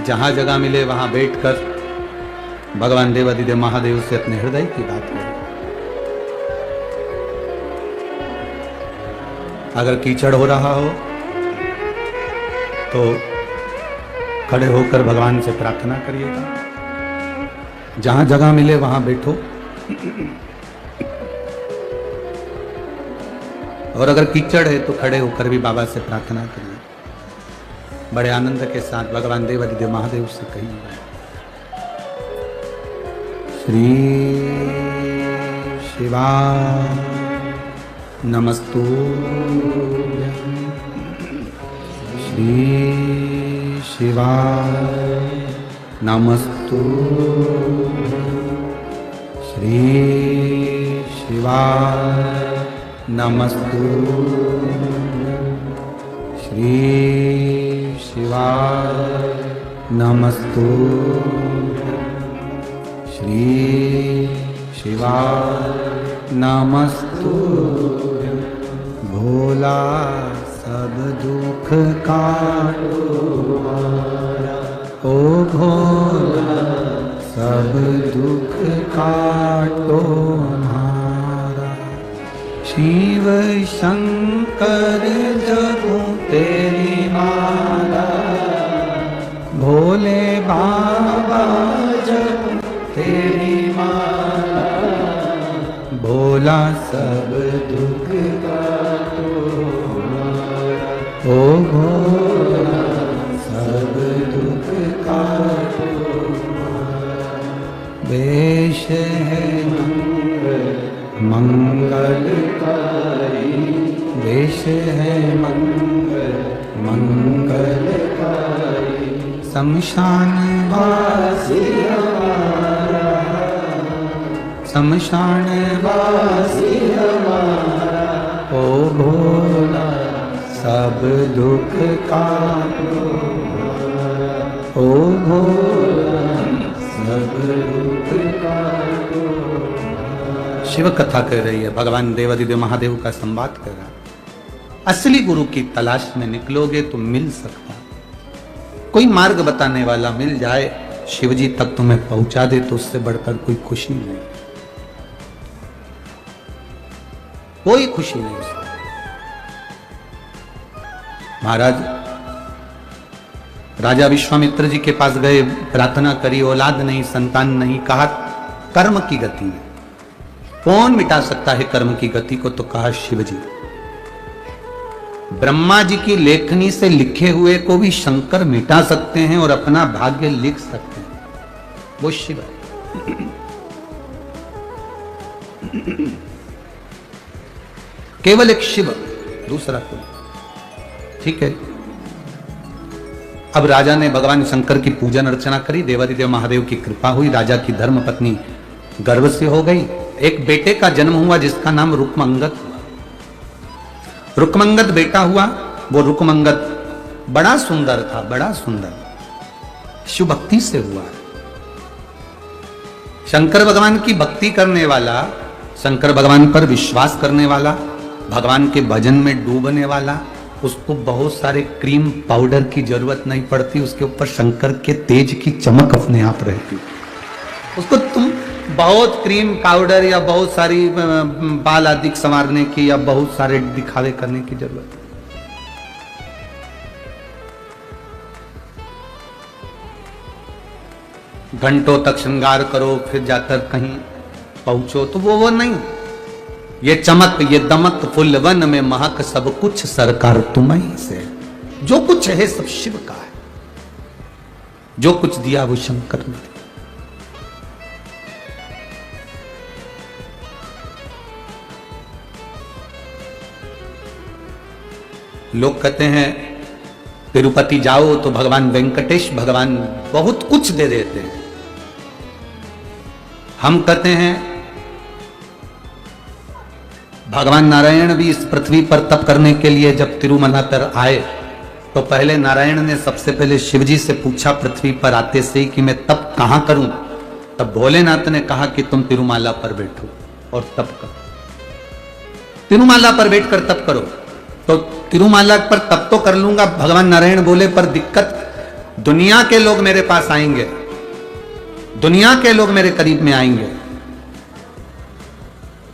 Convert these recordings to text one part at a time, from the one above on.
जहां जगह मिले वहां बैठकर भगवान देवादिदेव महादेव से अपने हृदय की बात करें। अगर कीचड़ हो रहा हो तो खड़े होकर भगवान से प्रार्थना करिएगा। जहां जगह मिले वहां बैठो। और अगर कीचड़ है तो खड़े होकर भी बाबा से प्रार्थना करिए। बड़े आनंद के साथ भगवान देवादिदेव महादेव से कहिए, श्री शिवाय नमस्तुभ्यं, श्री शिवाय नमस्तुभ्यं, श्री शिवाय नमस्तुभ्यं, श्री शिवाय नमस्तुभ्यं, श्री शिवाय नमस्तुभ्यं। भोला सब दुख काटो हमारा, ओ भोला सब दुख काटो हमारा। शिव शंकर जपो तेरी माला, भोले बाबा जपो तेरी माला। भोला सब दुख काटो हमारा, ओ भोला सब दुख काटो हमारा। वेश है मंगलकारी, वेश है मंगलकारी। शमशान वासी हमारा, शमशान वासी हमारा। ओ भोला सब दुख काटो हमारा, ओ भोला सब दुख काटो। शिव कथा कर रही है, भगवान देवादिदेव महादेव का संवाद कर रहा है। असली गुरु की तलाश में निकलोगे तो मिल सकता। कोई मार्ग बताने वाला मिल जाए, शिवजी तक तुम्हें पहुंचा दे, तो उससे बढ़कर कोई खुशी नहीं, कोई खुशी नहीं उसमें। महाराज राजा विश्वामित्र जी के पास गए, प्रार्थना करी, औलाद नहीं, संतान नहीं। कहा कर्म की गति है, कौन मिटा सकता है कर्म की गति को? तो कहा शिवजी। ब्रह्मा जी की लेखनी से लिखे हुए को भी शंकर मिटा सकते हैं और अपना भाग्य लिख सकते हैं, वो शिव है। केवल एक शिव, दूसरा कोई। ठीक है। अब राजा ने भगवान शंकर की पूजन अर्चना करी, देवादिदेव महादेव की कृपा हुई, राजा की धर्म पत्नी गर्भ से हो गई। एक बेटे का जन्म हुआ जिसका नाम रुक्मंगद हुआ। रुक्मंगद बेटा हुआ। वो रुक्मंगद बड़ा सुंदर था, बड़ा सुंदर, शिव भक्ति से हुआ। शंकर भगवान की भक्ति करने वाला, शंकर भगवान पर विश्वास करने वाला, भगवान के भजन में डूबने वाला, उसको बहुत सारे क्रीम पाउडर की जरूरत नहीं पड़ती, उसके ऊपर शंकर के तेज की चमक अपने आप रहती। उसको तुम बहुत क्रीम पाउडर या बहुत सारी बाल आदि संवारने की या बहुत सारे दिखावे करने की जरूरत है। घंटों तक श्रृंगार करो, फिर जाकर कहीं पहुंचो, तो वो नहीं। ये चमक, ये दमक, फुल वन में महक, सब कुछ सरकार तुम्हीं से। जो कुछ है सब शिव का है, जो कुछ दिया वो शंकर ने दिया। लोग कहते हैं तिरुपति जाओ तो भगवान वेंकटेश, भगवान बहुत कुछ दे देते हैं। हम कहते हैं भगवान नारायण भी इस पृथ्वी पर तप करने के लिए जब तिरुमला पर आए तो पहले नारायण ने सबसे पहले शिवजी से पूछा पृथ्वी पर आते से ही कि मैं तप कहां करूं। तब भोलेनाथ ने कहा कि तुम तिरुमाला पर बैठो और तप करो, तिरुमाला पर बैठकर तप करो। तो तिरुमाला पर तप तो कर लूंगा, भगवान नारायण बोले, पर दिक्कत दुनिया के लोग मेरे पास आएंगे, दुनिया के लोग मेरे करीब में आएंगे,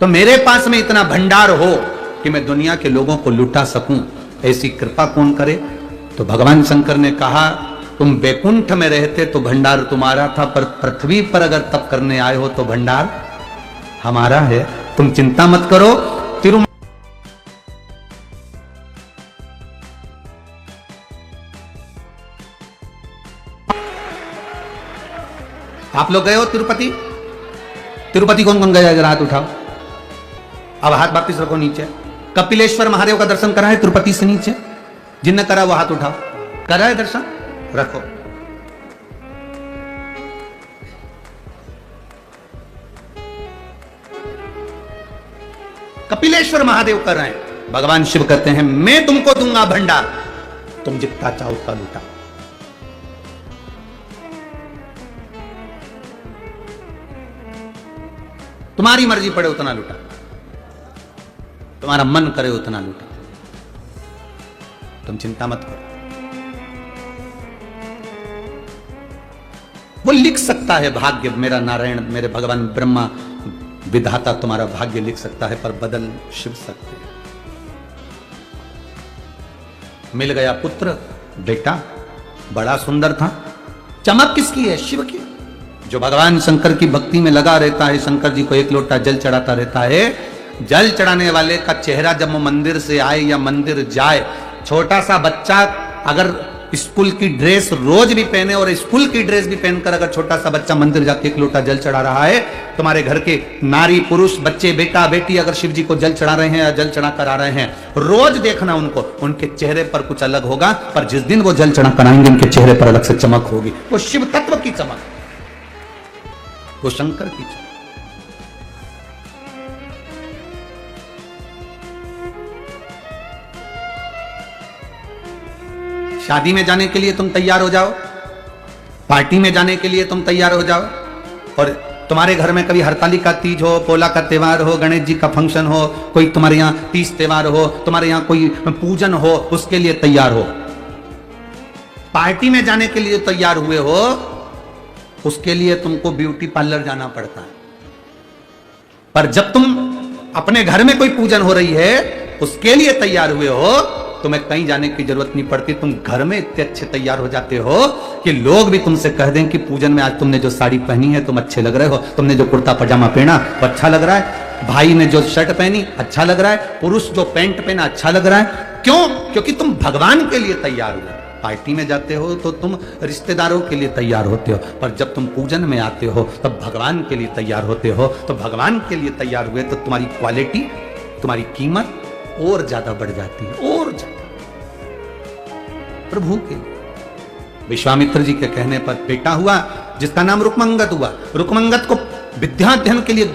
तो मेरे पास में इतना भंडार हो कि मैं दुनिया के लोगों को लुटा सकूं, ऐसी कृपा कौन करे? तो भगवान शंकर ने कहा, तुम बैकुंठ में रहते तो भंडार तुम्हारा था, पर पृथ्वी पर अगर तप करने आए हो तो भंडार हमारा है। तुम चिंता मत करो। आप लोग गए हो तिरुपति? तिरुपति कौन कौन गया? हाथ उठाओ। अब हाथ वापिस रखो नीचे। कपिलेश्वर महादेव का दर्शन करा है तिरुपति से नीचे? जिनने करा वो हाथ उठाओ। करा है दर्शन? रखो। कपिलेश्वर महादेव कर रहे हैं। भगवान शिव कहते हैं, मैं तुमको दूंगा भंडार, तुम जितना चाहो उतना लूटा। तुम्हारी मर्जी पड़े उतना लूटा, तुम्हारा मन करे उतना लूटा, तुम चिंता मत करो। वो लिख सकता है भाग्य, मेरा नारायण, मेरे भगवान ब्रह्मा विधाता तुम्हारा भाग्य लिख सकता है, पर बदल शिव सकते हैं। मिल गया पुत्र, बेटा बड़ा सुंदर था। चमक किसकी है? शिव की। जो भगवान शंकर की भक्ति में लगा रहता है, शंकर जी को एक लोटा जल चढ़ाता रहता है, जल चढ़ाने वाले का चेहरा जब वो मंदिर से आए या मंदिर जाए, छोटा सा बच्चा अगर स्कूल की ड्रेस रोज भी पहने और स्कूल की ड्रेस भी पहनकर अगर छोटा सा बच्चा मंदिर जाके एक लोटा जल चढ़ा रहा है, तुम्हारे घर के नारी पुरुष बच्चे बेटा बेटी अगर शिव जी को जल चढ़ा रहे हैं या जल चढ़ा कर आ रहे हैं, रोज देखना उनको, उनके चेहरे पर कुछ अलग होगा, पर जिस दिन वो जल चढ़ा कर आएंगे उनके चेहरे पर अलग से चमक होगी। वो शिव तत्व की चमक, वो शंकर की चमक। शादी में जाने के लिए तुम तैयार हो जाओ, पार्टी में जाने के लिए तुम तैयार हो जाओ, और तुम्हारे घर में कभी हरतालिका तीज हो, पोला का त्योहार हो, गणेश जी का फंक्शन हो, कोई तुम्हारे यहाँ तीज त्योहार हो, तुम्हारे यहाँ कोई पूजन हो, उसके लिए तैयार हो। पार्टी में जाने के लिए तैयार हुए हो, उसके लिए तुमको ब्यूटी पार्लर जाना पड़ता है। पर जब तुम अपने घर में कोई पूजन हो रही है, उसके लिए तैयार हुए हो, तुम्हें कहीं जाने की जरूरत नहीं पड़ती। तुम घर में इतने अच्छे तैयार हो जाते हो कि लोग भी तुमसे कह दें कि पूजन में आज तुमने जो साड़ी पहनी है तुम अच्छे लग रहे हो, तुमने जो कुर्ता पजामा पहना वो अच्छा लग रहा है, भाई ने जो शर्ट पहनी अच्छा लग रहा है, पुरुष जो पैंट पहना अच्छा लग रहा है। क्यों? क्योंकि तुम भगवान के लिए तैयार हुए। पार्टी में जाते हो तो तुम रिश्तेदारों के लिए तैयार होते हो, पर जब तुम पूजन में आते हो तब भगवान के लिए तैयार होते हो। तो भगवान के लिए तैयार हुए तो तुम्हारी क्वालिटी, तुम्हारी कीमत और ज्यादा बढ़ जाती है, और ज्यादा। प्रभु के विश्वामित्र जी के कहने पर बेटा हुआ जिसका नाम रुकमंगत हुआ। रुकमंगत को विद्याध्ययन के लिए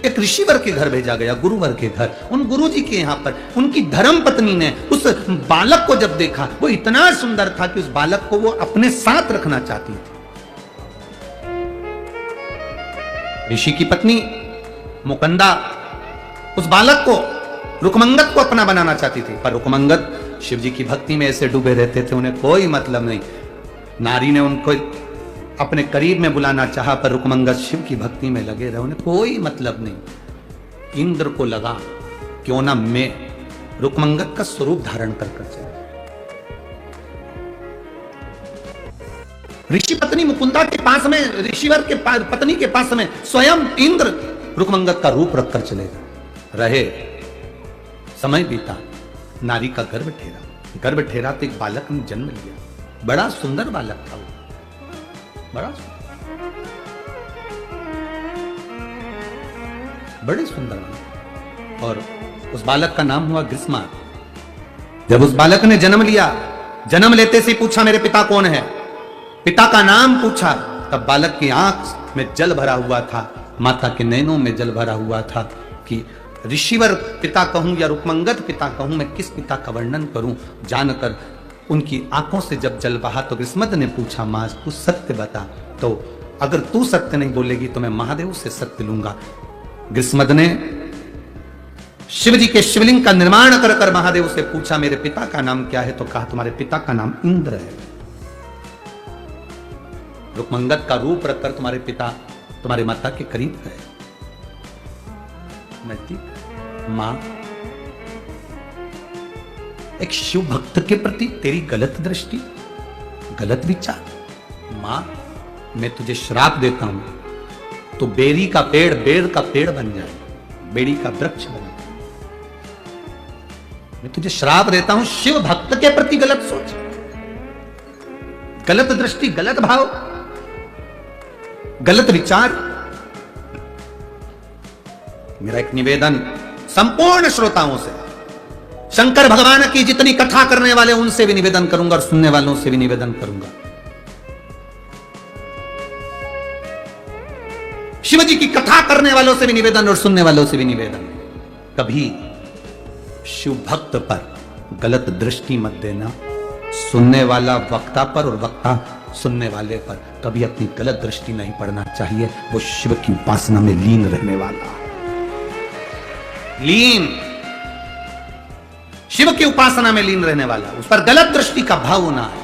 एक ऋषिवर के घर भेजा गया, गुरुवर के घर। उन गुरु जी के यहाँ पर उनकी धर्म पत्नी ने उस बालक को जब देखा, वो इतना सुंदर था कि उस बालक को वो अपने साथ रखना चाहती थी। ऋषि की पत्नी मुकंदा उस बालक को, रुकमंगत को अपना बनाना चाहती थी, पर रुकमंगत शिव जी की भक्ति में ऐसे डूबे रहते थे, उन्हें कोई मतलब नहीं। नारी ने उनको अपने करीब में बुलाना चाहा, पर रुकमंगत शिव की भक्ति में लगे रहे, उन्हें कोई मतलब नहीं। इंद्र को लगा क्यों ना मैं रुकमंगत का स्वरूप धारण कर चले। ऋषि पत्नी मुकुंदा के पास में, ऋषिवर के पत्नी के पास में स्वयं इंद्र रुकमंगत का रूप रखकर चले रहे। समय बीता, नारी का गर्भ ठहरा। गर्भ ठहरा तो एक बालक ने जन्म लिया। बड़ा सुंदर बालक था वो, बड़ा बड़े सुंदर बालक। और उस बालक का नाम हुआ ग्रीष्मा। जब उस बालक ने जन्म लिया, जन्म लेते से पूछा मेरे पिता कौन है, पिता का नाम पूछा, तब बालक की आंख में जल भरा हुआ था, माता के नैनों में जल भरा हुआ था कि ऋषिवर पिता कहूं या रुकमंगत पिता कहूं, मैं किस पिता का वर्णन करूं। जानकर उनकी आंखों से जब जल बहा तो ग्रीष्मद ने पूछा, मां तू सत्य बता, तो अगर तू सत्य नहीं बोलेगी तो मैं महादेव से सत्य लूंगा। ग्रीष्मद ने शिव जी के शिवलिंग का निर्माण कर कर महादेव से पूछा मेरे पिता का नाम क्या है, तो कहा तुम्हारे पिता का नाम इंद्र है। रुक्मंगद का रूप रखकर तुम्हारे पिता तुम्हारे माता के करीब गए, नजदीक। मां, एक शिव भक्त के प्रति तेरी गलत दृष्टि, गलत विचार। मां, मैं तुझे श्राप देता हूं, तो बेरी का पेड़ बेर का पेड़ बन जाए, बेड़ी का वृक्ष बन जाए। मैं तुझे श्राप देता हूं, शिव भक्त के प्रति गलत सोच, गलत दृष्टि, गलत भाव, गलत विचार। मेरा एक निवेदन संपूर्ण श्रोताओं से, शंकर भगवान की जितनी कथा करने वाले उनसे भी निवेदन करूंगा और सुनने वालों से भी निवेदन करूंगा, शिव जी की कथा करने वालों से भी निवेदन और सुनने वालों से भी निवेदन, कभी शिव भक्त पर गलत दृष्टि मत देना। सुनने वाला वक्ता पर और वक्ता सुनने वाले पर कभी अपनी गलत दृष्टि नहीं पड़ना चाहिए। वो शिव की उपासना में लीन रहने वाला, लीन, शिव की उपासना में लीन रहने वाला, उस पर गलत दृष्टि का भाव ना है।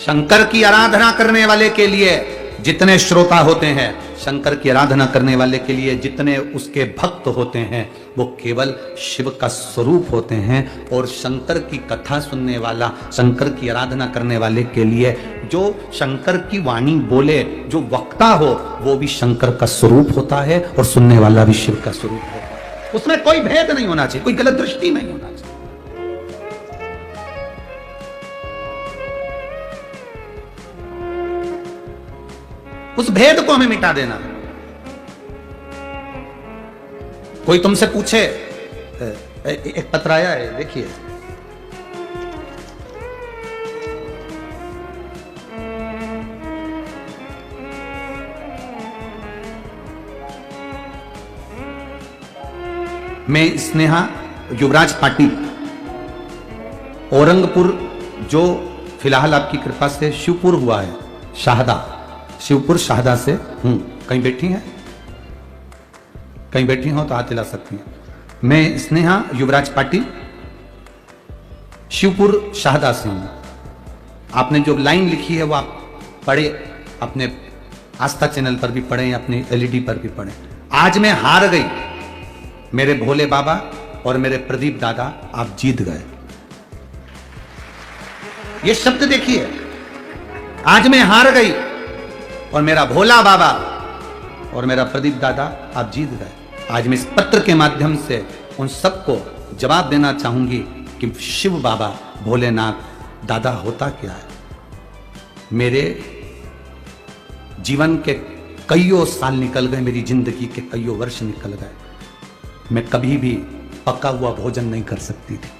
शंकर की आराधना करने वाले के लिए जितने श्रोता होते हैं, शंकर की आराधना करने वाले के लिए जितने उसके भक्त होते हैं, वो केवल शिव का स्वरूप होते हैं। और शंकर की कथा सुनने वाला, शंकर की आराधना करने वाले के लिए जो शंकर की वाणी बोले, जो वक्ता हो, वो भी शंकर का स्वरूप होता है और सुनने वाला भी शिव का स्वरूप होता है। उसमें कोई भेद नहीं होना चाहिए, कोई गलत दृष्टि नहीं होना चाहिए। उस भेद को हमें मिटा देना। कोई तुमसे पूछे, एक पत्र आया है, देखिए, मैं स्नेहा युवराज पाटिल, औरंगपुर, जो फिलहाल आपकी कृपा से शिवपुर हुआ है, शाहदा, शिवपुर शाहदा से हूं। कहीं बैठी हैं, कहीं बैठी हो तो हाथ हिला सकती हैं। मैं स्नेहा युवराज पाटिल, शिवपुर शाहदा से हूं। आपने जो लाइन लिखी है वो आप पढ़े, अपने आस्था चैनल पर भी पढ़े, अपने एलईडी पर भी पढ़े। आज मैं हार गई, मेरे भोले बाबा और मेरे प्रदीप दादा, आप जीत गए। ये शब्द देखिए, आज मैं हार गई और मेरा भोला बाबा और मेरा प्रदीप दादा, आप जीत गए। आज मैं इस पत्र के माध्यम से उन सबको जवाब देना चाहूंगी कि शिव बाबा, भोलेनाथ दादा होता क्या है। मेरे जीवन के कईयों साल निकल गए, मेरी जिंदगी के कईयों वर्ष निकल गए, मैं कभी भी पका हुआ भोजन नहीं कर सकती थी।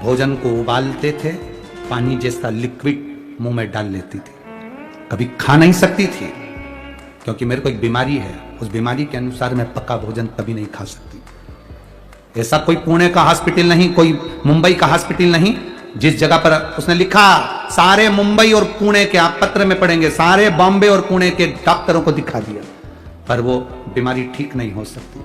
भोजन को उबालते थे, पानी जैसा लिक्विड मुंह में डाल लेती थी, कभी खा नहीं सकती थी, क्योंकि मेरे को एक बीमारी है, उस बीमारी के अनुसार मैं पका भोजन कभी नहीं खा सकती। ऐसा कोई पुणे का हॉस्पिटल नहीं, कोई मुंबई का हॉस्पिटल नहीं, जिस जगह पर उसने लिखा सारे मुंबई और पुणे के, आप पत्र में पढ़ेंगे, सारे बॉम्बे और पुणे के डॉक्टरों को दिखा दिया, पर वो बीमारी ठीक नहीं हो सकती,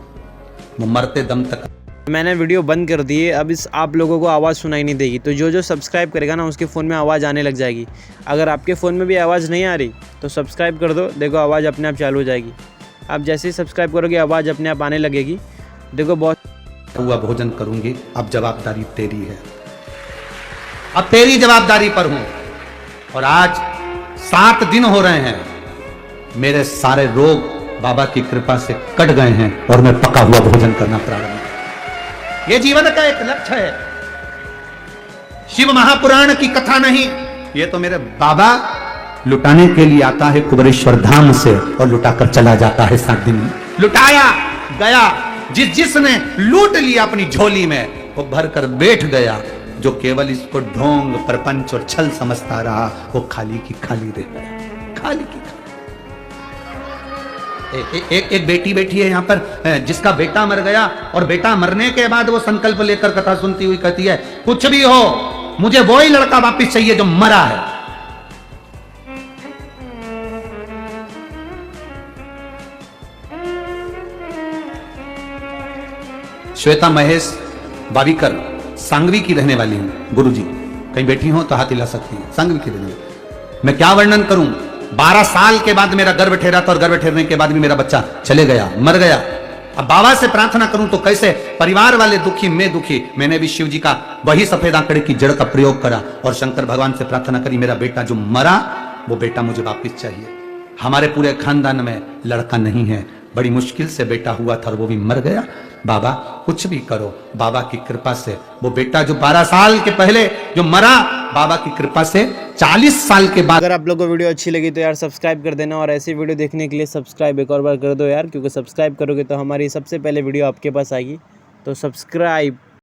वो मरते दम तक। मैंने वीडियो बंद कर दी है, अब इस आप लोगों को आवाज़ सुनाई नहीं देगी, तो जो जो सब्सक्राइब करेगा ना उसके फ़ोन में आवाज़ आने लग जाएगी। अगर आपके फ़ोन में भी आवाज़ नहीं आ रही तो सब्सक्राइब कर दो, देखो आवाज़ अपने आप चालू हो जाएगी। आप जैसे ही सब्सक्राइब करोगे आवाज़ अपने आप आने लगेगी, देखो बहुत हुआ भोजन करूंगी। अब जवाबदारी तेरी है, अब तेरी जवाबदारी पर हूं। और आज 7 दिन हो रहे हैं, मेरे सारे रोग बाबा की कृपा से कट गए हैं और मैं पका हुआ भोजन करना प्रारंभ। ये जीवन का एक लक्ष्य है, शिव महापुराण की कथा नहीं। ये तो मेरे बाबा लुटाने के लिए आता है कुबेरेश्वर धाम से और लुटाकर चला जाता है 7 दिन। लुटाया गया, जिसने लूट लिया अपनी झोली में, वो भर कर बैठ गया। जो केवल इसको ढोंग, प्रपंच और छल समझता रहा, वो खाली की खाली रह गया, खाली की खाली। एक बेटी बैठी है यहाँ पर, जिसका बेटा मर गया, और बेटा मरने के बाद वो संकल्प लेकर कथा सुनती हुई कहती है, कुछ भी हो मुझे वो ही लड़का वापिस चाहिए जो मरा है। श्वेता महेश बाविकर, सांगवी की रहने वाली हूं गुरुजी, कहीं बैठी हो तो हाथ हिला सकती हैं, संग भी खेलेंगे। मैं क्या वर्णन करूं, 12 साल के बाद मेरा गर्भ ठहरा था और गर्भ ठहरने के बाद भी मेरा बच्चा चले गया, मर गया। अब बाबा से प्रार्थना करूं तो कैसे, परिवार वाले दुखी, मैं दुखी। मैंने भी शिव जी का वही सफेद आंकड़े की जड़ का प्रयोग करा और शंकर भगवान से प्रार्थना करी, मेरा बेटा जो मरा वो बेटा मुझे वापिस चाहिए। हमारे पूरे खानदान में लड़का नहीं है, बड़ी मुश्किल से बेटा हुआ था और वो भी मर गया। बाबा कुछ भी करो, बाबा की कृपा से वो बेटा जो 12 साल के पहले जो मरा, बाबा की कृपा से 40 साल के बाद। अगर आप लोगों को वीडियो अच्छी लगी तो यार सब्सक्राइब कर देना, और ऐसी वीडियो देखने के लिए सब्सक्राइब एक और बार कर दो यार, क्योंकि सब्सक्राइब करोगे तो हमारी सबसे पहले वीडियो आपके पास आएगी। तो सब्सक्राइब